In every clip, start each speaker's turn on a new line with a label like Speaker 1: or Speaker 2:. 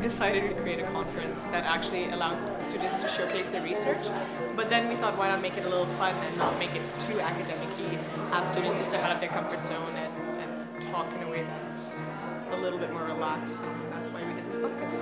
Speaker 1: decided to create a conference that actually allowed students to showcase their research, but then we thought, why not make it a little fun and not make it too academic-y, ask students to step out of their comfort zone and talk in a way that's a little bit more relaxed, and that's why we did this conference.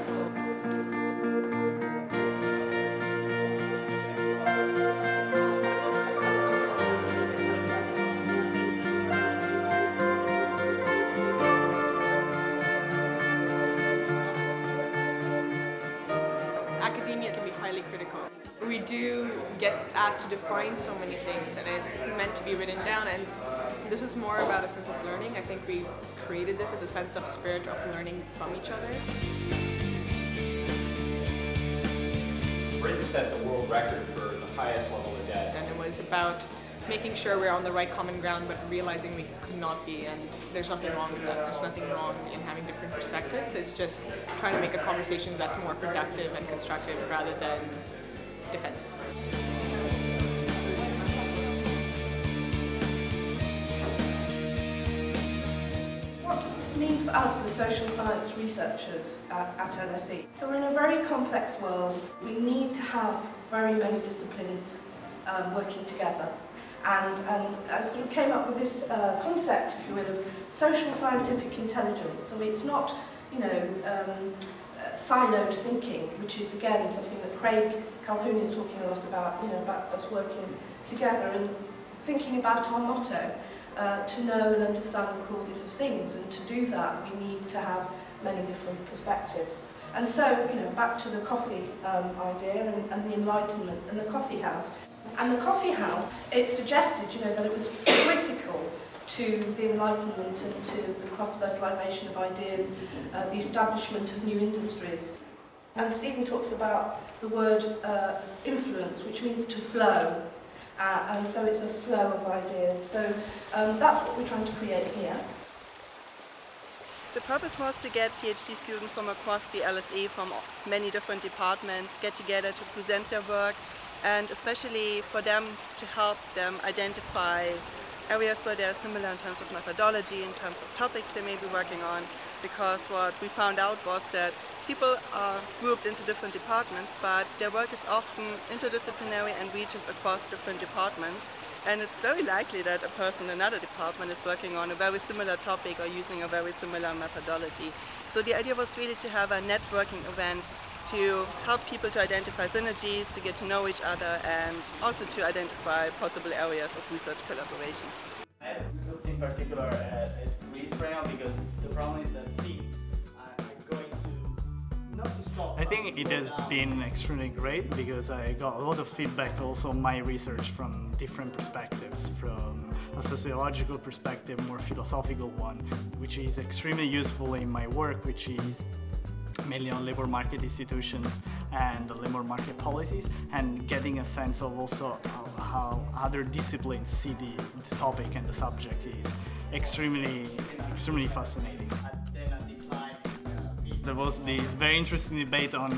Speaker 1: Academia can be highly critical. We do get asked to define so many things, and it's meant to be written down, and this was more about a sense of learning. I think we created this as a sense of spirit of learning from each other.
Speaker 2: Britain set the world record for the highest level of debt.
Speaker 1: And it was about making sure we're on the right common ground, but realizing we could not be, and there's nothing wrong with that. There's nothing wrong in having different perspectives. It's just trying to make a conversation that's more productive and constructive rather than defensive.
Speaker 3: What does this mean for us as social science researchers at LSE? So we're in a very complex world. We need to have very many disciplines working together. And I sort of came up with this concept, if you will, of social scientific intelligence. So it's not, siloed thinking, which is again something that Carvalho is talking a lot about, about us working together and thinking about our motto, to know and understand the causes of things. And to do that, we need to have many different perspectives. And so, back to the coffee idea and the Enlightenment and the coffee house. And the coffee house, it suggested, that it was critical to the Enlightenment and to the cross-fertilisation of ideas, the establishment of new industries. And Stephen talks about the word influence, which means to flow. And so it's a flow of ideas. So that's what we're trying to create here.
Speaker 4: The purpose was to get PhD students from across the LSE, from many different departments, get together to present their work, and especially for them to help them identify areas where they are similar in terms of methodology, in terms of topics they may be working on, because what we found out was that people are grouped into different departments, but their work is often interdisciplinary and reaches across different departments, and it's very likely that a person in another department is working on a very similar topic or using a very similar methodology. So the idea was really to have a networking event to help people to identify synergies, to get to know each other, and also to identify possible areas of research collaboration.
Speaker 5: I looked in particular at Greece right now because the problem is that things are going to not to stop.
Speaker 6: I think it has been extremely great because I got a lot of feedback also on my research from different perspectives, from a sociological perspective, more philosophical one, which is extremely useful in my work, which is mainly on labor market institutions and the labor market policies, and getting a sense of also how other disciplines see the topic and the subject is extremely fascinating. There was this very interesting debate on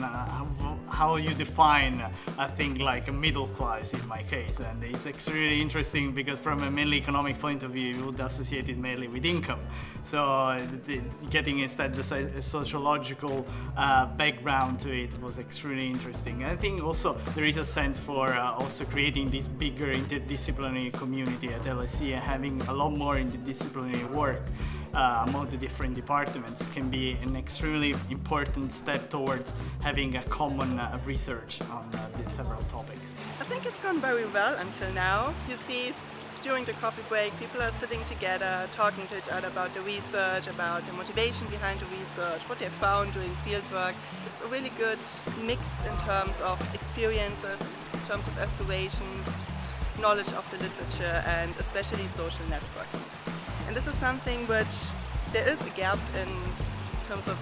Speaker 6: how you define a thing like a middle class in my case, and it's extremely interesting because from a mainly economic point of view you would associate it mainly with income. So getting instead the sociological background to it was extremely interesting. And I think also there is a sense for also creating this bigger interdisciplinary community at LSE, and having a lot more interdisciplinary work among the different departments can be an extremely important step towards having a common research on the several topics.
Speaker 4: I think it's gone very well until now. You see, during the coffee break, people are sitting together, talking to each other about the research, about the motivation behind the research, what they found doing fieldwork. It's a really good mix in terms of experiences, in terms of aspirations, knowledge of the literature, and especially social networking. And this is something which there is a gap in terms of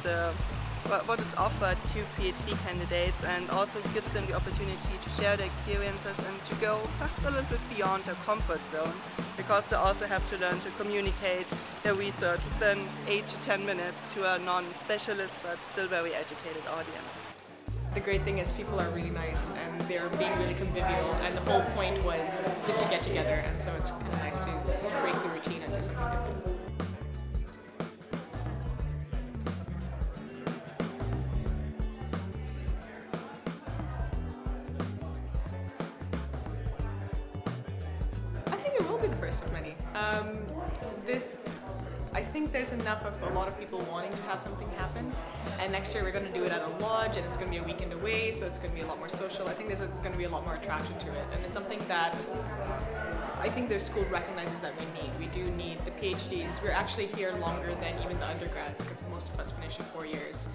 Speaker 4: what is offered to PhD candidates, and also gives them the opportunity to share their experiences and to go perhaps a little bit beyond their comfort zone, because they also have to learn to communicate their research within 8 to 10 minutes to a non-specialist but still very educated audience.
Speaker 1: The great thing is people are really nice and they're being really convivial, and the whole point was just to get together, and so it's kind of nice to break the routine and do something different. be the first of many. I think there's enough of a lot of people wanting to have something happen, and next year we're going to do it at a lodge, and it's going to be a weekend away, so it's going to be a lot more social. I think there's going to be a lot more attraction to it, and it's something that I think their school recognizes that we need. We do need the PhDs. We're actually here longer than even the undergrads, because most of us finish in 4 years,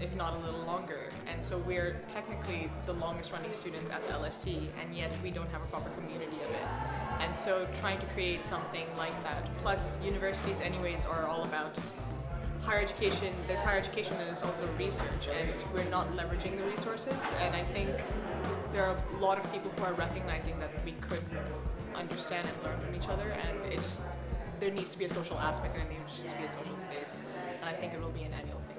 Speaker 1: if not a little longer. And so we're technically the longest running students at the LSE, and yet we don't have a proper community of it. And so trying to create something like that, plus universities anyways are all about higher education. There's higher education and there's also research, and we're not leveraging the resources. And I think there are a lot of people who are recognizing that we could understand and learn from each other, and there needs to be a social aspect, and there needs to be a social space. And I think it will be an annual thing.